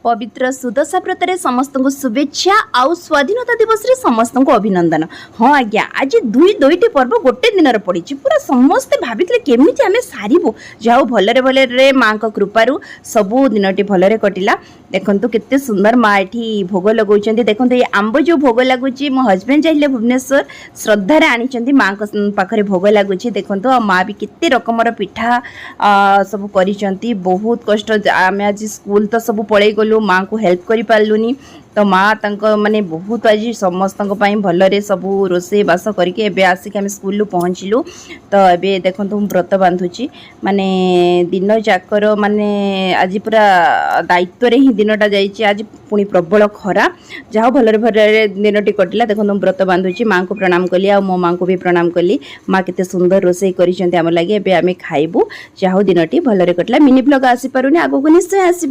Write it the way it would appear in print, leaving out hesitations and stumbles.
पवित्र सुदशा व्रत समस्त को शुभेच्छा आउ स्वाधीनता दिवस रे समस्त को अभिनंदन। हाँ आज्ञा आज दुईटी पर्व गोटे दिन पड़ी पूरा समस्ते भाभी केमी आम सारू जाऊ भलरे भलरे माँ को कृपारू सबू दिन भलरे कटिला। देखो केते सुंदर माँ ये भोग लगौं। देखो ये आंब जो भोग लगुच मो हजबैंड जाइले भुवनेश्वर श्रद्धार आनी माँ को पाखे भोग लगुच। देखो माँ भी केते रकमर पिठा सब करी बहुत कष्ट आम आज स्कूल तो सब पलि गलु माँ को हेल्प करि पारलुनी तो माँ तंक माने बहुत आज समस्त भलरे सबू रोसे बास करके एबे आसिक आम स्कूल पहुँचलु। तो एबे देखो तुम व्रत बांधुची माने दिन जाकर माने आज पूरा दायित्व रे ही दिनटा जाइए। आज पुणी प्रबल खरा जहाँ भलरे भलरे दिनटी कटिला। देखो तुम व्रत बांधुची माँ को प्रणाम कली आ मो माँ को भी प्रणाम कली। माँ केते सुंदर रोसे करिसेंती आम लगे एबे आमे खाइबु। जहाँ दिनटी भलरे कटिला। मिनी ब्लॉग आसी पारुनी आगो को निश्चय आसीबा।